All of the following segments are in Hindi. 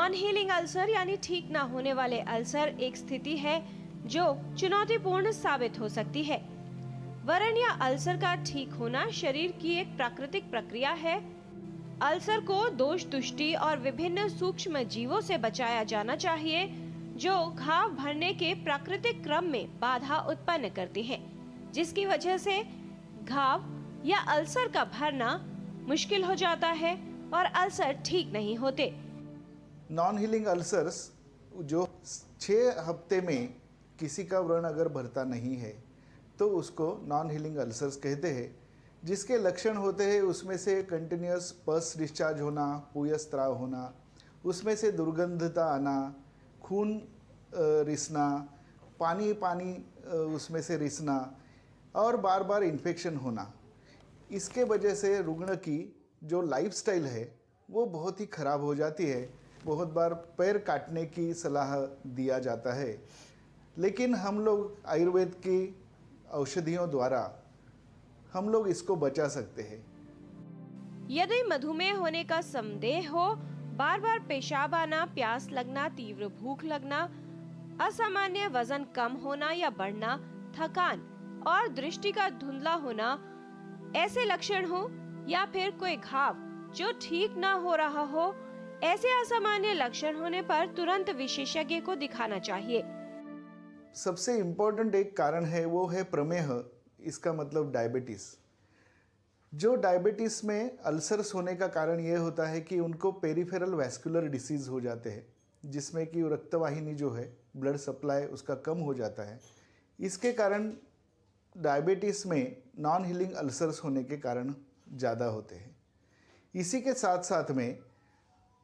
नॉन हीलिंग अल्सर यानी ठीक ना होने वाले अल्सर एक स्थिति है जो चुनौतीपूर्ण साबित हो सकती है। वरन या अल्सर का ठीक होना शरीर की एक प्राकृतिक प्रक्रिया है। अल्सर को दोष तुष्टि और विभिन्न सूक्ष्म जीवों से बचाया जाना चाहिए जो घाव भरने के प्राकृतिक क्रम में बाधा उत्पन्न करते हैं, जिसकी वजह से घाव या अल्सर का भरना मुश्किल हो जाता है और अल्सर ठीक नहीं होते। नॉन हीलिंग अल्सर्स जो 6 हफ्ते में किसी का व्रण अगर भरता नहीं है तो उसको नॉन हीलिंग अल्सर्स कहते हैं। जिसके लक्षण होते हैं उसमें से कंटिन्यूस पस डिस्चार्ज होना, पूयस्त्राव होना, उसमें से दुर्गंधता आना, खून रिसना, पानी उसमें से रिसना और बार बार इन्फेक्शन होना। इसके वजह से रुग्ण की जो लाइफस्टाइल है वो बहुत ही ख़राब हो जाती है। बहुत बार पैर काटने की सलाह दिया जाता है, लेकिन हम लोग आयुर्वेद की औषधियों द्वारा हम लोग इसको बचा सकते हैं। यदि मधुमेह होने का संदेह हो, बार बार पेशाब आना, प्यास लगना, तीव्र भूख लगना, असामान्य वजन कम होना या बढ़ना, थकान और दृष्टि का धुंधला होना, ऐसे लक्षण हो या फिर कोई घाव जो ठीक ना हो रहा हो, ऐसे असामान्य लक्षण होने पर तुरंत विशेषज्ञ को दिखाना चाहिए। सबसे इम्पोर्टेंट एक कारण है वो है प्रमेह, इसका मतलब डायबिटीज़। जो डायबिटीज़ में अल्सर्स होने का कारण ये होता है कि उनको पेरिफेरल वैस्कुलर डिसीज़ हो जाते हैं, जिसमें कि रक्तवाहिनी जो है ब्लड सप्लाई उसका कम हो जाता है। इसके कारण डायबिटीज़ में नॉन हीलिंग अल्सर्स होने के कारण ज़्यादा होते हैं। इसी के साथ साथ में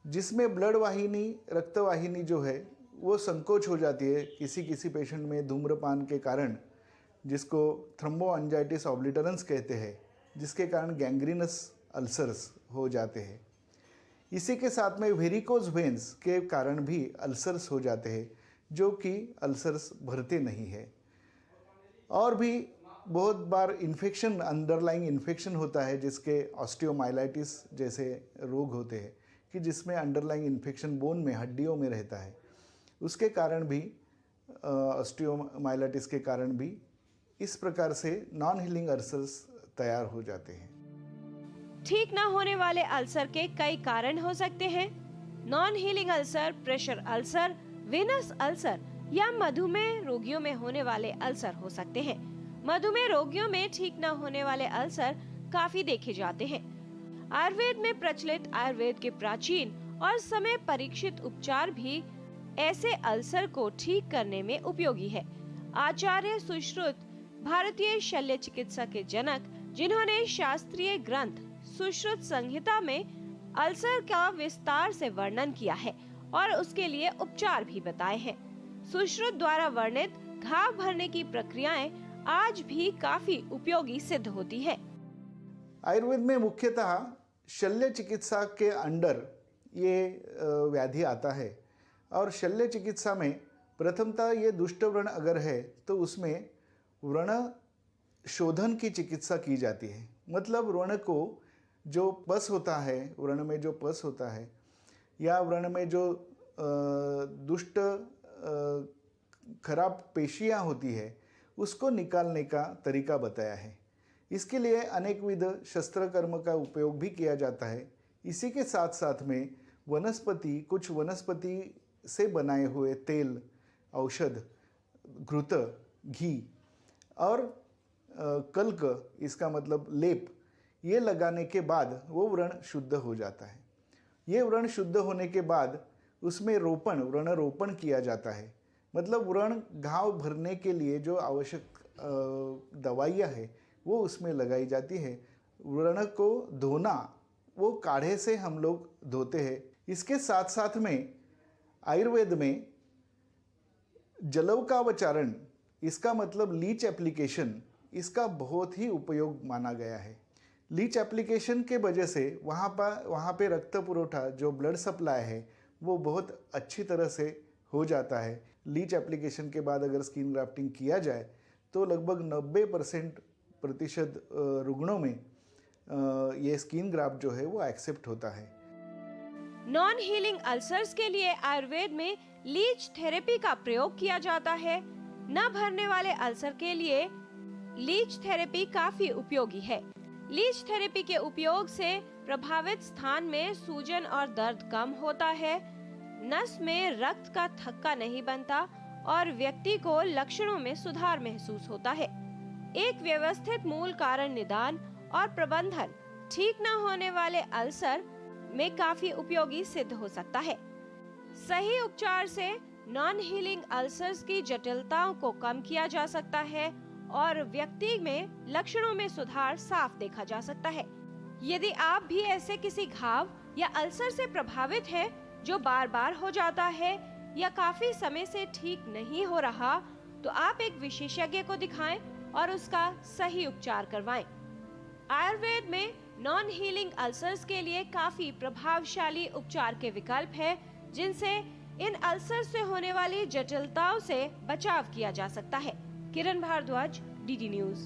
जिसमें ब्लड वाहिनी, रक्तवाहिनी जो है वो संकोच हो जाती है किसी किसी पेशेंट में धूम्रपान के कारण, जिसको थ्रोम्बोएंजाइटिस ऑब्लिटरेंस कहते हैं, जिसके कारण गैंग्रीनस अल्सर्स हो जाते हैं। इसी के साथ में वेरिकोज वेन्स के कारण भी अल्सर्स हो जाते हैं, जो कि अल्सर्स भरते नहीं है। और भी बहुत बार इन्फेक्शन, अंडरलाइंग इन्फेक्शन होता है, जिसके ऑस्टियोमाइलाइटिस जैसे रोग होते हैं कि जिसमें अंडरलाइंग इन्फेक्शन बोन में, हड्डियों में रहता है। उसके कारण भी, ऑस्टियोमाइलाइटिस के कारण भी इस प्रकार से नॉन हीलिंग अल्सर्स तैयार हो जाते हैं। ठीक ना होने वाले अल्सर के कई कारण हो सकते हैं। Non healing ulcer, pressure ulcer, venous ulcer या मधुमेह रोगियों में होने वाले अल्सर हो सकते हैं। मधुमेह रोगियों में ठीक ना होने वाले अल्सर काफी देखे जाते हैं। आयुर्वेद में प्रचलित आयुर्वेद के प्राचीन और समय परीक्षित उपचार भी ऐसे अल्सर को ठीक करने में उपयोगी है। आचार्य सुश्रुत भारतीय शल्य चिकित्सा के जनक, जिन्होंने शास्त्रीय ग्रंथ सुश्रुत संहिता में अल्सर का विस्तार से वर्णन किया है और उसके लिए उपचार भी बताए हैं। सुश्रुत द्वारा वर्णित घाव भरने की प्रक्रियाएं आज भी काफी उपयोगी सिद्ध होती है। आयुर्वेद में मुख्यतः शल्य चिकित्सा के अंडर ये व्याधि आता है और शल्य चिकित्सा में प्रथमतः ये दुष्ट व्रण अगर है तो उसमें व्रण शोधन की चिकित्सा की जाती है। मतलब व्रण को जो पस होता है, व्रण में जो पस होता है या व्रण में जो दुष्ट खराब पेशियां होती है, उसको निकालने का तरीका बताया है। इसके लिए अनेकविध शस्त्र कर्म का उपयोग भी किया जाता है। इसी के साथ साथ में वनस्पति, कुछ वनस्पति से बनाए हुए तेल, औषध, घृत, घी और कल्क, इसका मतलब लेप, ये लगाने के बाद वो व्रण शुद्ध हो जाता है। ये व्रण शुद्ध होने के बाद उसमें व्रण रोपण किया जाता है। मतलब व्रण घाव भरने के लिए जो आवश्यक दवाइयाँ है वो उसमें लगाई जाती है। व्रण को धोना, वो काढ़े से हम लोग धोते हैं। इसके साथ साथ में आयुर्वेद में जलौकावचारण, इसका मतलब लीच एप्लीकेशन, इसका बहुत ही उपयोग माना गया है। लीच एप्लीकेशन के वजह से वहाँ पे रक्त पुरवठा, जो ब्लड सप्लाई है, वो बहुत अच्छी तरह से हो जाता है। लीच एप्लीकेशन के बाद अगर स्किन ग्राफ्टिंग किया जाए तो लगभग 90% रुग्णों में ये स्किन ग्राफ्ट जो है वो एक्सेप्ट होता है। नॉन हीलिंग अल्सर्स के लिए आयुर्वेद में लीच थेरेपी का प्रयोग किया जाता है। न भरने वाले अल्सर के लिए लीच थेरेपी काफी उपयोगी है। लीच थेरेपी के उपयोग से प्रभावित स्थान में सूजन और दर्द कम होता है, नस में रक्त का थक्का नहीं बनता और व्यक्ति को लक्षणों में सुधार महसूस होता है। एक व्यवस्थित मूल कारण निदान और प्रबंधन ठीक न होने वाले अल्सर में काफी उपयोगी सिद्ध हो सकता है। सही उपचार से नॉन हीलिंग अल्सर्स की जटिलताओं को कम किया जा सकता है और व्यक्ति में लक्षणों में सुधार साफ देखा जा सकता है। यदि आप भी ऐसे किसी घाव या अल्सर से प्रभावित हैं जो बार बार हो जाता है या काफी समय से ठीक नहीं हो रहा, तो आप एक विशेषज्ञ को दिखाएं और उसका सही उपचार करवाएं। आयुर्वेद में नॉन हीलिंग अल्सर्स के लिए काफी प्रभावशाली उपचार के विकल्प हैं, जिनसे इन अल्सर से होने वाली जटिलताओं से बचाव किया जा सकता है। किरण भारद्वाज, डीडी न्यूज।